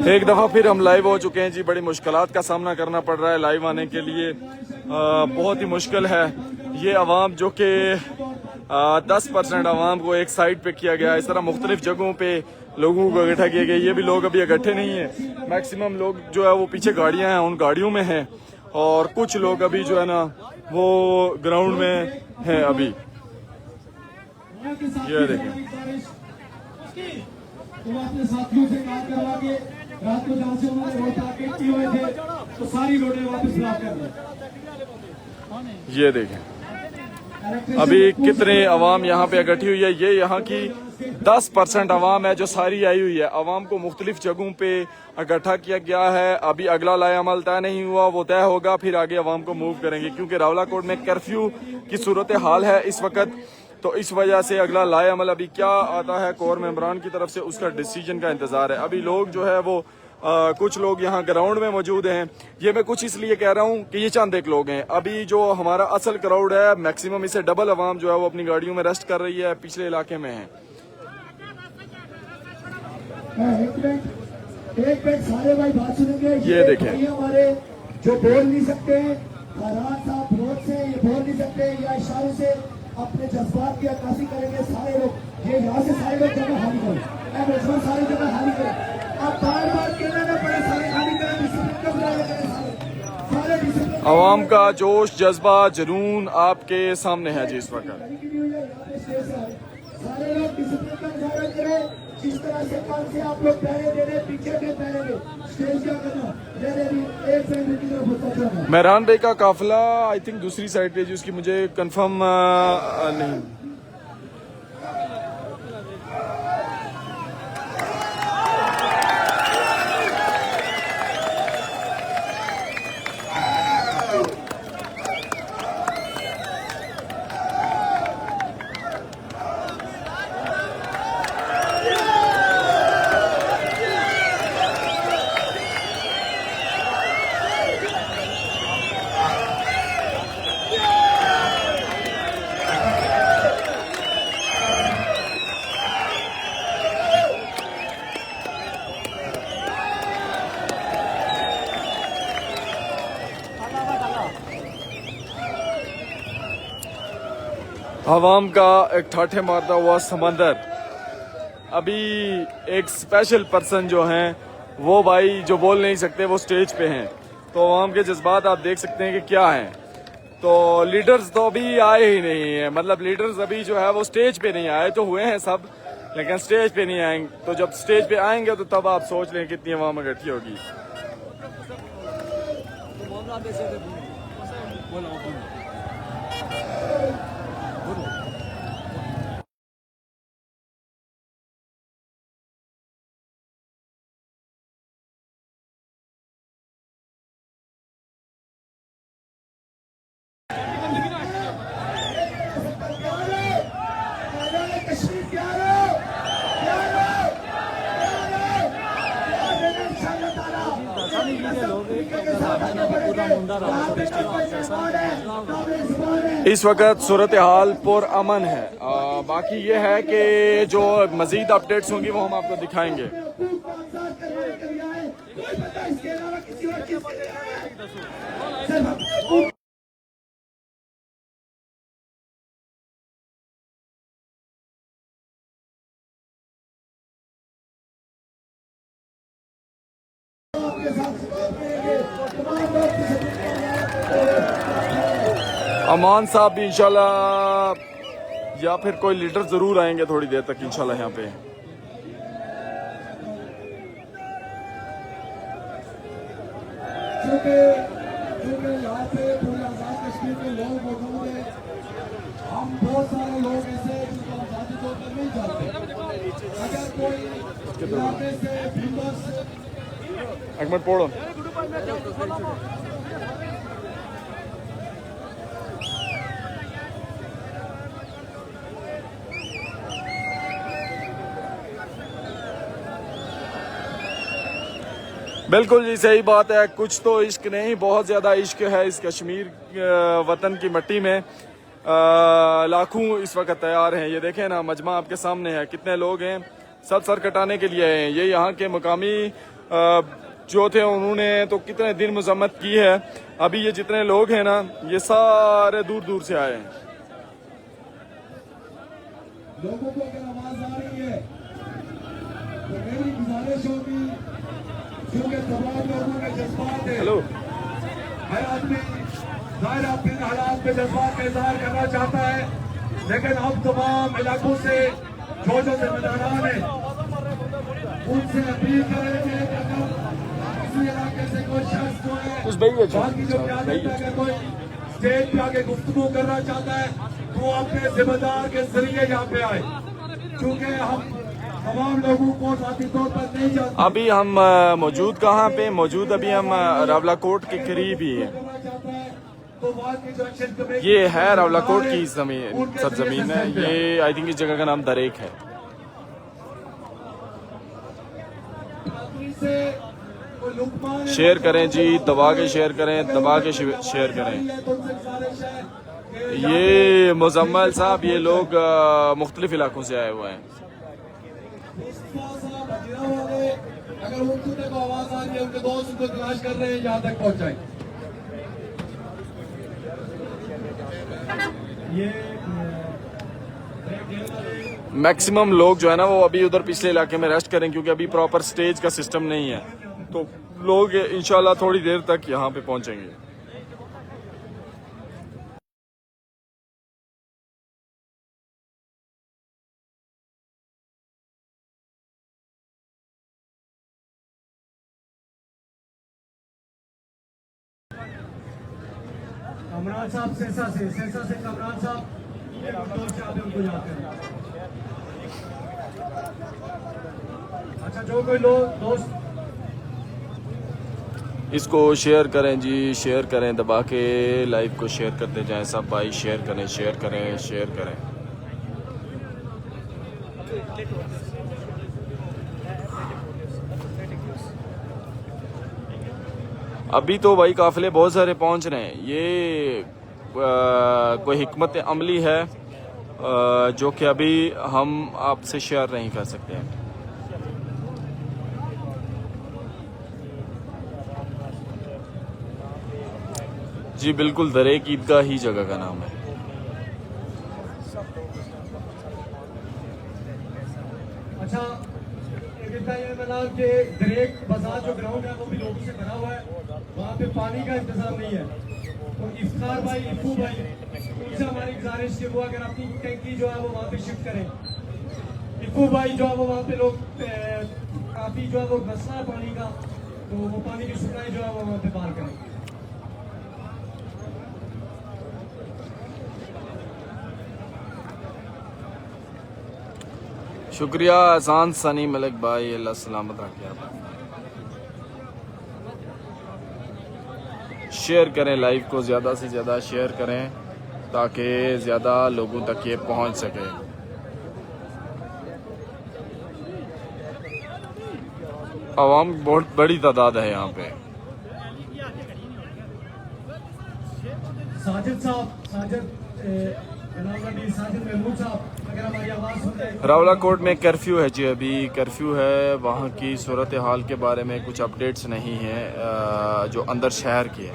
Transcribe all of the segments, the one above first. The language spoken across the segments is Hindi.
एक दफ़ा फिर हम लाइव हो चुके हैं जी। बड़ी मुश्किलात का सामना करना पड़ रहा है लाइव आने के लिए, बहुत ही मुश्किल है। ये अवाम जो कि 10% अवाम को एक साइड पे किया गया, इस तरह मुख्तलिफ जगहों पे लोगों को इकट्ठा किया गया। ये भी लोग अभी इकट्ठे नहीं हैं, मैक्सिमम लोग जो है वो पीछे गाड़ियां हैं उन गाड़ियों में हैं, और कुछ लोग अभी जो है ना वो ग्राउंड में हैं अभी। ये देखें, तो अपने साथियों से काम करवा के रात को जहाँ से उन्होंने वोट आके किए हुए थे तो सारी रोडें वापस ब्लॉक कर दी। ये देखें अभी कितने अवाम यहाँ पे इकट्ठी हुई है। ये यहाँ की 10% अवाम है जो सारी आई हुई है। अवाम को मुख्तलिफ जगहों पे इकट्ठा किया गया है। अभी अगला लाएअमल तय नहीं हुआ, वो तय होगा फिर आगे अवाम को मूव करेंगे, क्योंकि रावलाकोट में कर्फ्यू की सूरत हाल है इस वक्त। तो इस वजह से अगला लाएअमल अभी क्या आता है कोर मेंबरान की तरफ से, उसका डिसीजन का इंतजार है। अभी लोग जो है वो कुछ लोग यहाँ ग्राउंड में मौजूद हैं। ये मैं कुछ इसलिए कह रहा हूँ कि ये चंद एक लोग हैं। अभी जो हमारा असल क्राउड है मैक्सिमम इससे डबल अवाम जो है वो अपनी गाड़ियों में रेस्ट कर रही है, पिछले इलाके में है। एक मिनट सारे भाई बात सुनेंगे। ये देखें हमारे जो बोल नहीं सकते साहब वोट से ये बोल नहीं सकते या इशारों से अपने जज्बात की अक्कासी करेंगे। सारे लोग ये यहाँ से सारे लोग जगह खाली करें, सारी जगह खाली करें। अब बार बार कहना ना पड़े, सारे खाली करें, अवाम का जोश जज्बा जुनून आपके सामने है जी इस वक्त। सारे लोग डिसिप्लिन का मुजाहरा करें। जिस तरह से कल से आप लोग पहले दे रहे, पीछे के पहले स्टेज क्या करना, एक मिनट की तरफ होता जाना। मेहरान भाई का काफिला आई थिंक दूसरी साइड पे, जिसकी मुझे कंफर्म नहीं। आवाम का एक ठाठे मारता हुआ समंदर। अभी एक स्पेशल पर्सन जो हैं वो भाई जो बोल नहीं सकते, वो स्टेज पे हैं। तो आवाम के जज्बात आप देख सकते हैं कि क्या हैं। तो लीडर्स तो अभी आए ही नहीं है, मतलब लीडर्स अभी जो है वो स्टेज पे नहीं आए। तो हुए हैं सब, लेकिन स्टेज पे नहीं आएंगे। तो जब स्टेज पे आएंगे तो तब आप सोच लें कितनी आवाम इकट्ठी होगी। इस वक्त सूरत हाल पुर अमन है। बाकी ये है कि जो मजीद अपडेट्स होंगी वो हम आपको दिखाएंगे। अमान साहब भी इंशाल्लाह या फिर कोई लीडर जरूर आएंगे थोड़ी देर तक इंशाल्लाह यहाँ पे। यहाँ पे पूरे आजाद कश्मीर के लोग मौजूद हैं। हम बहुत सारे लोग ऐसे जिनको आजादी तौर पर नहीं जानते। अगर कोई इलाके से एक मिनट पढ़ो। बिल्कुल जी सही बात है। कुछ तो इश्क नहीं, बहुत ज़्यादा इश्क है इस कश्मीर वतन की मिट्टी में। लाखों इस वक्त तैयार हैं। ये देखें ना, मजमा आपके सामने है, कितने लोग हैं। सब सर कटाने के लिए आए हैं। ये यहाँ के मकामी जो थे उन्होंने तो कितने दिन मजम्मत की है। अभी ये जितने लोग हैं ना ये सारे दूर दूर से आए हैं। लोगों को अगर आवाज आ रही है तो मेरी गुजारिश होगी, क्योंकि तमाम लोगों के जज्बात है। हेलो, हर आदमी जाहिर अपने हालात में जज्बात का इजहार करना चाहता है, लेकिन हम तमाम इलाकों से जो जिम्मेदारान हैं उनसे अपील करेंगे कि अगर किसी इलाके से कोई शख्स जो है बाकी जो अगर कोई स्टेज पे आके गुफ्तगू करना चाहता है तो वो अपने जिम्मेदार के जरिए यहाँ पे आए, क्योंकि हम तमाम लोगों को साथी तौर पर नहीं जानते। अभी हम मौजूद कहाँ पे मौजूद, अभी हम रावलाकोट के करीब ही हैं। ये है रावलाकोट की जमीन, सरजमीन है ये। आई थिंक इस जगह का नाम दरेक है। शेयर करें जी, दबा के शेयर करें, दबा के शेयर करें। ये मुजम्मल साहब, ये लोग मुख्तलिफ इलाकों से आए हुए हैं। अगर उनको देखो आवाज आ रही है, उनके दोस्त उनको तलाश कर रहे हैं, यहाँ तक पहुँचाए। मैक्सिमम लोग जो है ना वो अभी उधर पिछले इलाके में रेस्ट करें, क्योंकि अभी प्रॉपर स्टेज का सिस्टम नहीं है। तो लोग इंशाल्लाह थोड़ी देर तक यहाँ पे पहुँचेंगे। कमरान साहब सिरसा से कमरान साहब उनको जाते हैं। अच्छा, जो कोई लोग दोस्त इसको शेयर करें जी, शेयर करें, दबा के लाइव को शेयर करते जाएं सब भाई। शेयर करें, शेयर करें, शेयर करें। अभी तो भाई काफिले बहुत सारे पहुंच रहे हैं। ये कोई हिकमत अमली है जो कि अभी हम आपसे शेयर नहीं कर सकते हैं। जी बिल्कुल, दरेक ईदगाह ही जगह का नाम है। अच्छा, के दरेक बाजार जो ग्राउंड है वो भी लोगों से भरा हुआ है, वहाँ पे पानी का इंतजाम नहीं है। तो इफ्तार भाई, इफू भाई, उनसे हमारी गुजारिश की वो अगर अपनी टैंकी जो है वो वहाँ पे शिफ्ट करें। इफू भाई जो है वो वहाँ पे लोग काफी जो है वो मसला है पानी का, तो वो पानी की सप्लाई जो है वो वहाँ पे बाहर करें। शुक्रिया एहसान सनी मलिक भाई, अल्लाह सलामत रखे आप। शेयर करें लाइव को, ज़्यादा से ज़्यादा शेयर करें ताकि ज़्यादा लोगों तक ये पहुंच सके। आवाम बहुत बड़ी तादाद है यहाँ पे। साजिद महमूद साहब, अगर हमारी आवाज़ सुनते हैं। रावलाकोट में कर्फ्यू है जी, अभी कर्फ्यू है। वहाँ की सूरत हाल के बारे में कुछ अपडेट्स नहीं है जो अंदर शहर की है।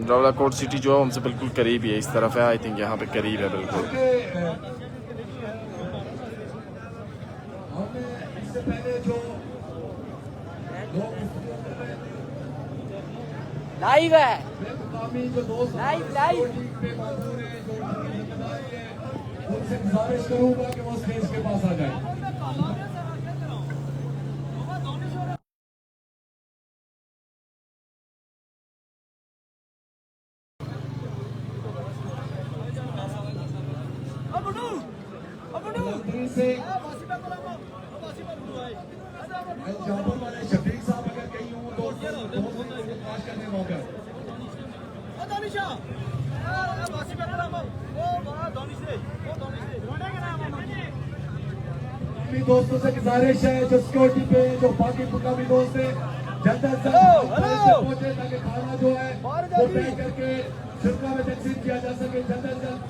रावलाकोट सिटी जो है हमसे बिल्कुल करीब ही है, इस तरफ है। आई थिंक यहाँ पे करीब है बिल्कुल। इससे पहले जो लाइव है, लाइव उनसे गुजारिश करूंगा कि वो स्टेज के पास आ जाए। शफीक साहब अगर कहीं हो तो करने मौका दोस्तों से गुजारिश है जो सिक्योरिटी पे जो बाकी मुकामी दोस्त है जल्द से जल्द पहुंचे ताकि खाना जो है वो पैक करके शिरका में तकसीम किया जा सके। जल्द से जल्द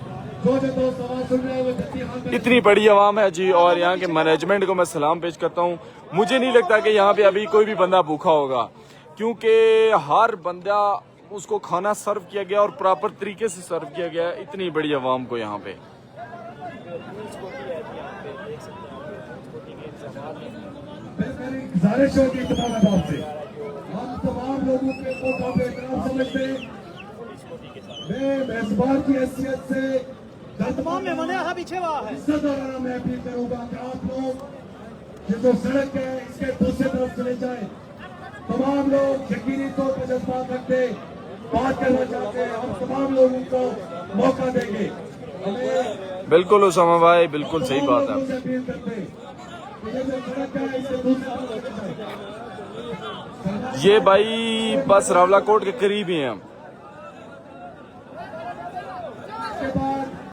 जो दोस्त आवाज सुन रहे हैं वो जल्दी हाथ में इतनी बड़ी आवाम है जी, और यहाँ के मैनेजमेंट को मैं सलाम पेश करता हूँ। मुझे नहीं लगता कि यहाँ पे अभी कोई भी बंदा भूखा होगा, क्योंकि हर बंदा उसको खाना सर्व किया गया और प्रॉपर तरीके से सर्व किया गया है इतनी बड़ी आवाम को यहाँ पे। गुजारिश होगी तमाम से, हम तमाम लोगों के मौका पे एहतराम समझते हैं। मैं मेजबान की हैसियत से तमाम मेहमान यहाँ पीछे वहाँ है। इज्जत और मैं अपील करूंगा कि आप लोग ये जो सड़क है इसके दूसरी तरफ चले जाएं। तमाम लोग यकीनी तौर पर जज्बात रखते बात करना चाहते हैं, हम तमाम लोगों को मौका देंगे। हमें बिल्कुल उसामा भाई, बिल्कुल सही बात है। लोगों से अपील करते हैं कि ये जो सड़क है इसके दूसरी तरफ चले जाएं। ये भाई बस रावलाकोट के करीब ही हैं हम।